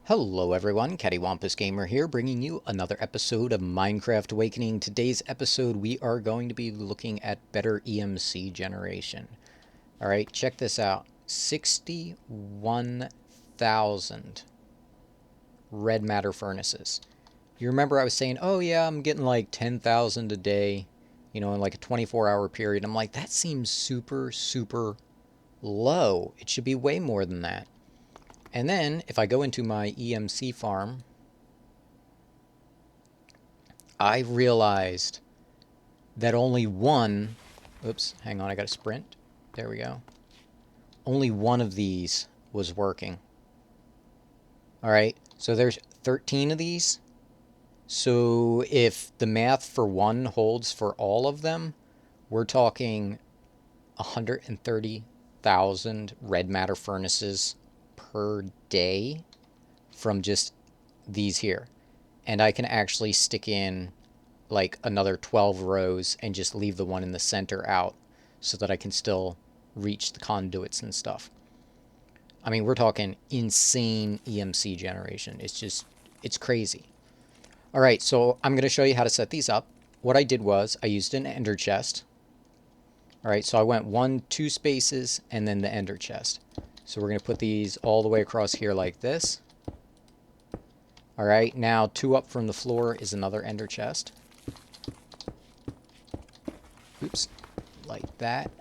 Hello everyone, CaddywhumpusGamer here, bringing you another episode of Minecraft Awakening. Today's episode we are going to be looking at Better EMC Generation. Alright, check this out. 61,000 red matter furnaces. You remember I was saying, oh yeah, I'm getting like 10,000 a day, in like a 24-hour period. I'm like, that seems super low. It should be way more than that. And then, if I go into my EMC farm, I realized that only one... Oops, hang on, I gotta sprint. There we go. Only one of these was working. Alright, so there's 13 of these. So if the math for one holds for all of them, we're talking 130,000 red matter furnaces per day from just these here. And I can actually stick in like another 12 rows and just leave the one in the center out so that I can still reach the conduits and stuff. I mean, we're talking insane EMC generation. It's crazy. All right, so I'm going to show you how to set these up. What I did was I used an ender chest. All right, so I went 2 spaces and then the ender chest. So we're going to put these all the way across here like this. All right, now 2 up from the floor is another ender chest. Oops, like that.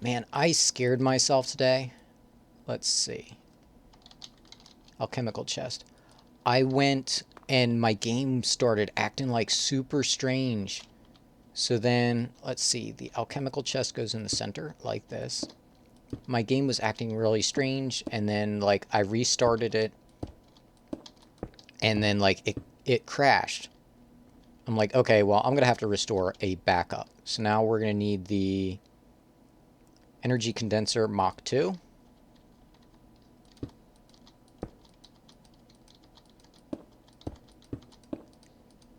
Man, I scared myself today. Let's see. Alchemical chest. I went and my game started acting like super strange. So then, let's see, the alchemical chest goes in the center like this. My game was acting really strange, and then like I restarted it, and then like it crashed. I'm like, okay, well, I'm gonna have to restore a backup. So now we're gonna need the energy condenser Mach 2.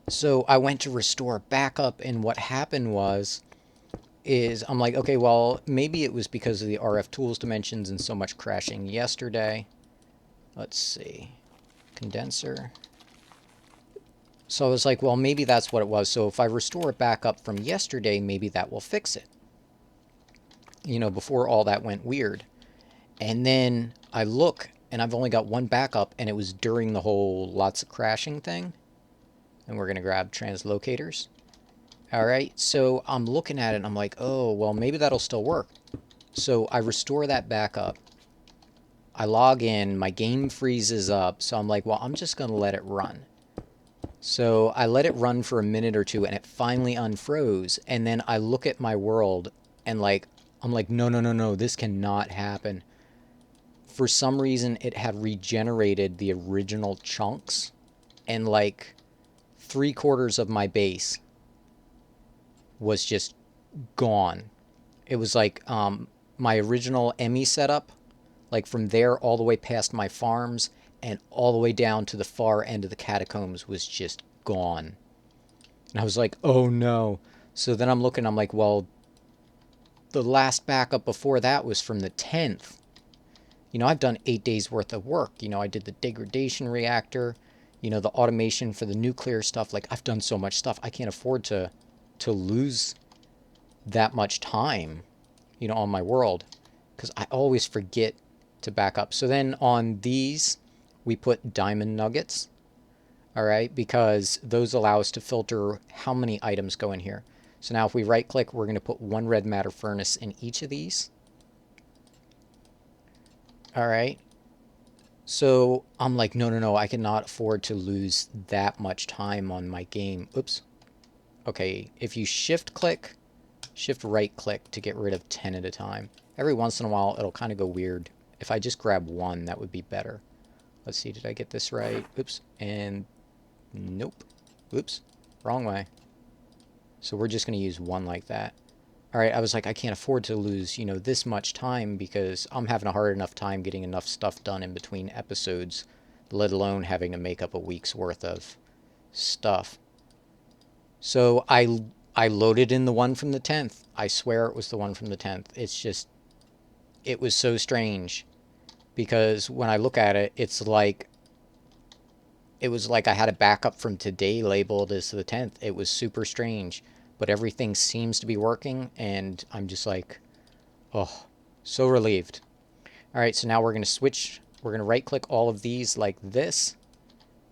So I went to restore backup, and what happened was I'm like, okay, well, maybe it was because of the RF tools dimensions and so much crashing yesterday. Let's see. Condenser. So I was like, well, maybe that's what it was. So if I restore it back up from yesterday, maybe that will fix it. Before all that went weird. And then I look, and I've only got one backup, and it was during the whole lots of crashing thing. And we're going to grab translocators. Alright, so I'm looking at it, and I'm like, oh, well, maybe that'll still work. So I restore that backup. I log in, my game freezes up, so I'm like, well, I'm just going to let it run. So I let it run for a minute or two, and it finally unfroze, and then I look at my world, and I'm like, no, this cannot happen. For some reason, it had regenerated the original chunks, and like 3/4 of my base was just gone. It was like my original ME setup, like from there all the way past my farms and all the way down to the far end of the catacombs was just gone. And I was like, oh no. So then I'm looking, I'm like, well, the last backup before that was from the 10th. I've done 8 days worth of work. I did the degradation reactor, the automation for the nuclear stuff. Like, I've done so much stuff. I can't afford to lose that much time, on my world, because I always forget to back up. So then on these, we put diamond nuggets, all right, because those allow us to filter how many items go in here. So now if we right click, we're going to put 1 red matter furnace in each of these. All right. So I'm like, no, I cannot afford to lose that much time on my game. Oops. Okay, if you shift right click to get rid of 10 at a time. Every once in a while, it'll kind of go weird. If I just grab 1, that would be better. Let's see, did I get this right? Oops, and nope. Oops, wrong way. So we're just going to use 1 like that. All right, I was like, I can't afford to lose, this much time because I'm having a hard enough time getting enough stuff done in between episodes, let alone having to make up a week's worth of stuff. So I loaded in the one from the 10th. I swear it was the one from the 10th. It was so strange because when I look at it, it's like it was like I had a backup from today labeled as the 10th. It was super strange, but everything seems to be working, and I'm just like, oh, so relieved. All right, so now we're going to switch. We're going to right click all of these like this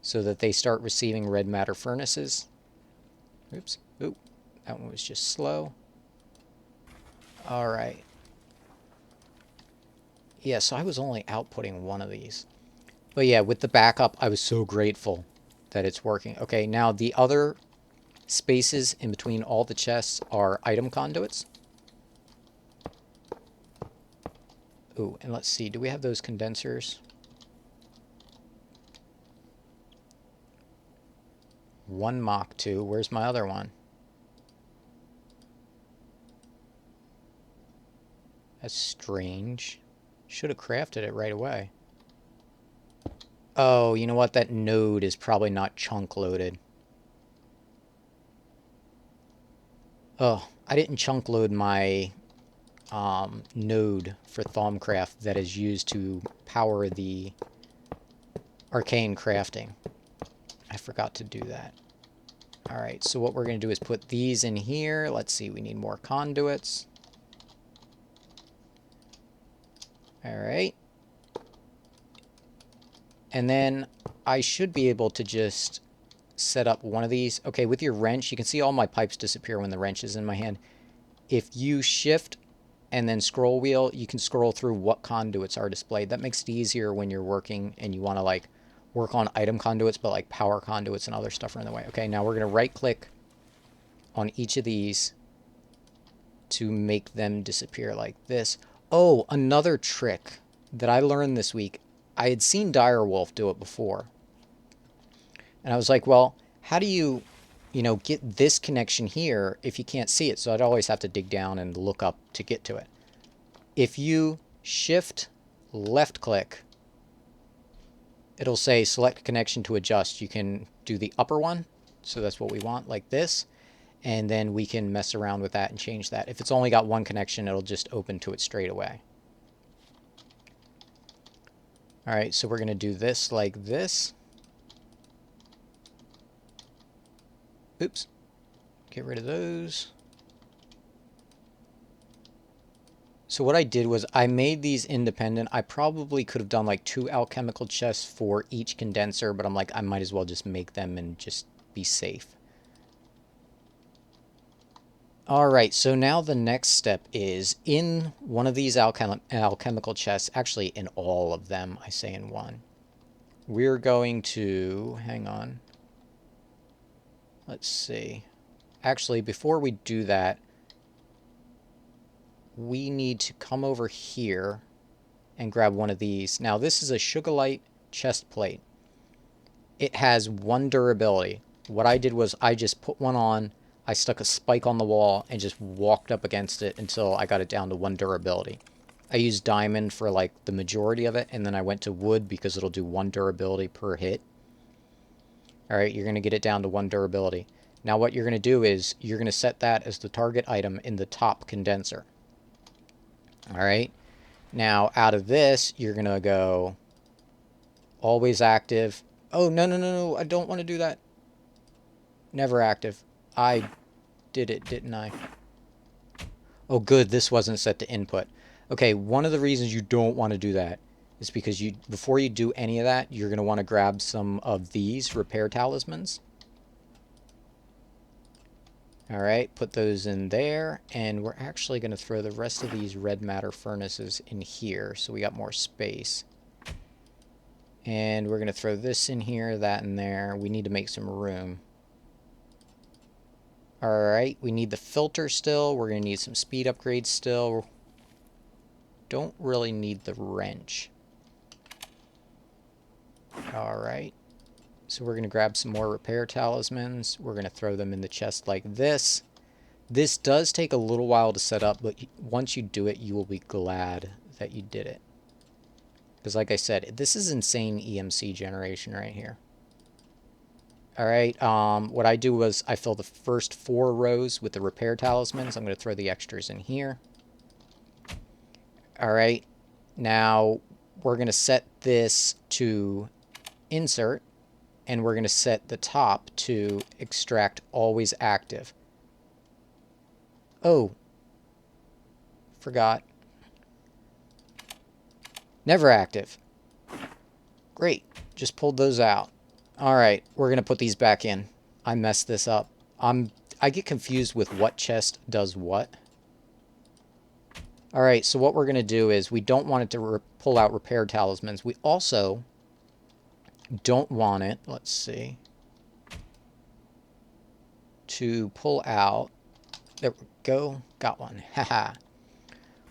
so that they start receiving red matter furnaces. Oops. Oop. That one was just slow. All right. Yeah, so I was only outputting one of these. But yeah, with the backup, I was so grateful that it's working. Okay, now the other spaces in between all the chests are item conduits. Ooh, and let's see, do we have those condensers? One Mach 2. Where's my other one? That's strange. Should have crafted it right away. Oh, you know what? That node is probably not chunk loaded. Oh, I didn't chunk load my node for Thaumcraft that is used to power the arcane crafting. I forgot to do that. Alright, so what we're going to do is put these in here. Let's see, we need more conduits. Alright. And then I should be able to just set up one of these. Okay, with your wrench, you can see all my pipes disappear when the wrench is in my hand. If you shift and then scroll wheel, you can scroll through what conduits are displayed. That makes it easier when you're working and you want to like work on item conduits, but like power conduits and other stuff are in the way. Okay, now we're going to right click on each of these to make them disappear like this. Oh, another trick that I learned this week. I had seen Direwolf do it before. And I was like, well, how do you get this connection here if you can't see it? So I'd always have to dig down and look up to get to it. If you shift left click, it'll say select connection to adjust. You can do the upper one. So that's what we want, like this. And then we can mess around with that and change that. If it's only got one connection, it'll just open to it straight away. All right, so we're going to do this like this. Oops. Get rid of those. So what I did was I made these independent. I probably could have done like 2 alchemical chests for each condenser, but I'm like, I might as well just make them and just be safe. All right, so now the next step is in one of these alchemical chests, actually in all of them, I say in one, we're going to, hang on, let's see. Actually, before we do that, we need to come over here and grab one of these. Now, this is a Sugarlight chest plate. It has 1 durability. What I did was I just put one on, I stuck a spike on the wall and just walked up against it until I got it down to 1 durability. I used diamond for like the majority of it, and then I went to wood because it'll do 1 durability per hit. Alright, you're going to get it down to 1 durability. Now what you're going to do is you're going to set that as the target item in the top condenser. Alright, now out of this, you're going to go always active. Oh, no, no, no, no, I don't want to do that. Never active. I did it, didn't I? Oh, good, this wasn't set to input. Okay, one of the reasons you don't want to do that is because before you do any of that, you're going to want to grab some of these repair talismans. Alright, put those in there, and we're actually going to throw the rest of these red matter furnaces in here, so we got more space. And we're going to throw this in here, that in there. We need to make some room. Alright, we need the filter still. We're going to need some speed upgrades still. Don't really need the wrench. Alright. So we're going to grab some more repair talismans. We're going to throw them in the chest like this. This does take a little while to set up, but once you do it, you will be glad that you did it. Because like I said, this is insane EMC generation right here. Alright, what I do was I fill the first 4 rows with the repair talismans. I'm going to throw the extras in here. Alright, now we're going to set this to insert. and we're going to set the top to extract always active. Oh, forgot. Never active. Great. Just pulled those out. All right, we're going to put these back in. I messed this up. I get confused with what chest does what. All right, so what we're going to do is we don't want it to pull out repair talismans. We also don't want it, let's see, to pull out, there we go, got one, haha.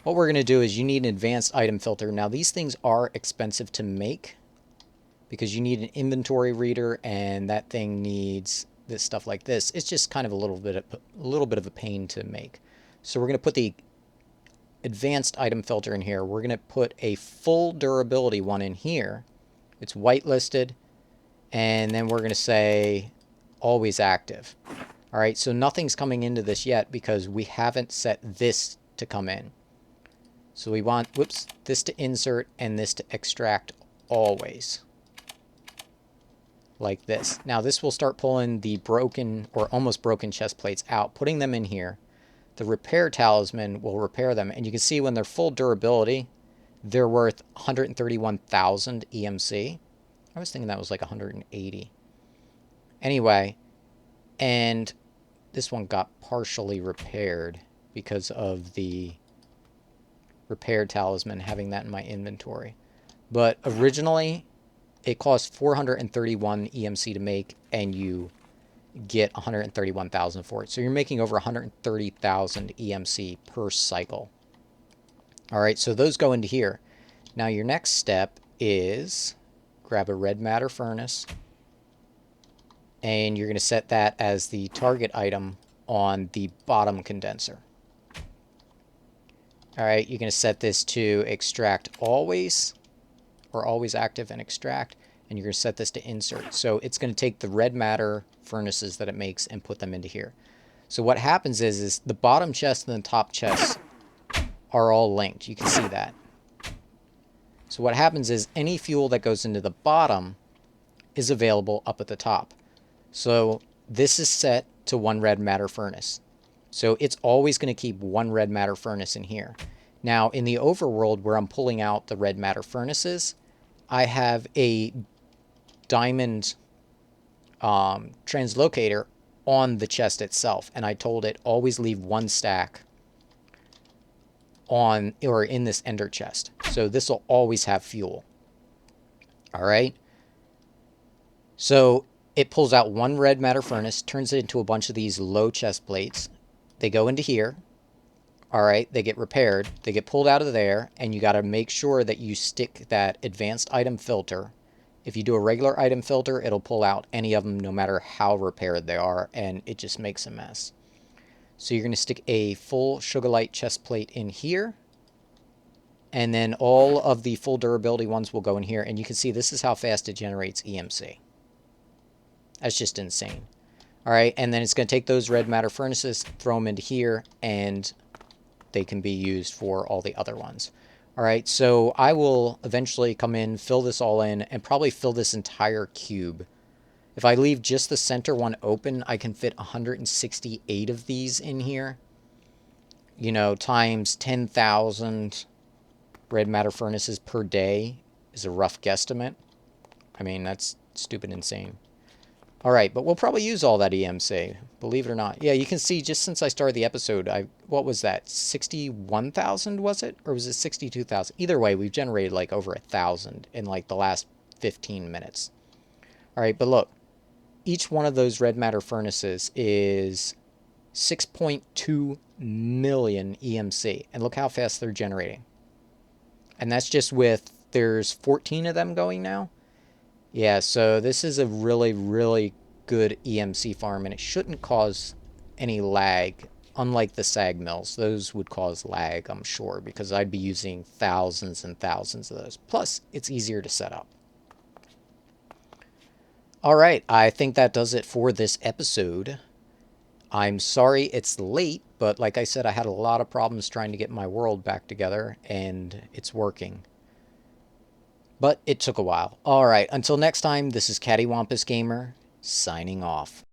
What we're going to do is you need an advanced item filter. Now these things are expensive to make because you need an inventory reader, and that thing needs this stuff like this. It's just kind of a little bit of a pain to make. So we're going to put the advanced item filter in here. We're going to put a full durability one in here. It's whitelisted, and then we're going to say always active. All right, so nothing's coming into this yet because we haven't set this to come in. So we want, whoops, this to insert and this to extract always. Like this. Now this will start pulling the broken or almost broken chest plates out, putting them in here. The repair talisman will repair them, and you can see when they're full durability, they're worth 131,000 EMC. I was thinking that was like 180. Anyway, and this one got partially repaired because of the repair talisman having that in my inventory. But originally, it cost 431 EMC to make, and you get 131,000 for it. So you're making over 130,000 EMC per cycle. All right, so those go into here. Now your next step is grab a red matter furnace, and you're going to set that as the target item on the bottom condenser. All right, you're going to set this to extract always, or always active and extract, and you're going to set this to insert. So it's going to take the red matter furnaces that it makes and put them into here. So what happens is the bottom chest and the top chest are all linked. You can see that. So what happens is any fuel that goes into the bottom is available up at the top. So this is set to one red matter furnace. So it's always going to keep one red matter furnace in here. Now in the overworld where I'm pulling out the red matter furnaces, I have a diamond translocator on the chest itself, and I told it always leave one stack on or in this ender chest. So this will always have fuel. All right. So it pulls out one red matter furnace, turns it into a bunch of these low chest plates. They go into here. All right, they get repaired. They get pulled out of there, and you got to make sure that you stick that advanced item filter. If you do a regular item filter, it'll pull out any of them no matter how repaired they are, and it just makes a mess. So you're going to stick a full Sugarlight chest plate in here, and then all of the full durability ones will go in here, and you can see this is how fast it generates EMC. That's just insane. All right, and then it's going to take those red matter furnaces, throw them into here, and they can be used for all the other ones. All right, so I will eventually come in, fill this all in, and probably fill this entire cube. If I leave just the center one open, I can fit 168 of these in here. You know, times 10,000 red matter furnaces per day is a rough guesstimate. I mean, that's stupid insane. All right, but we'll probably use all that EMC, believe it or not. Yeah, you can see just since I started the episode, what was that, 61,000 was it? Or was it 62,000? Either way, we've generated like over 1,000 in like the last 15 minutes. All right, but look, each one of those red matter furnaces is 6.2 million EMC. And look how fast they're generating. And that's just with, there's 14 of them going now. Yeah, so this is a really, really good EMC farm, and it shouldn't cause any lag, unlike the sag mills. Those would cause lag, I'm sure, because I'd be using thousands and thousands of those. Plus, it's easier to set up. All right, I think that does it for this episode. I'm sorry it's late, but like I said, I had a lot of problems trying to get my world back together, and it's working. But it took a while. All right, until next time, this is CaddywhumpusGamer signing off.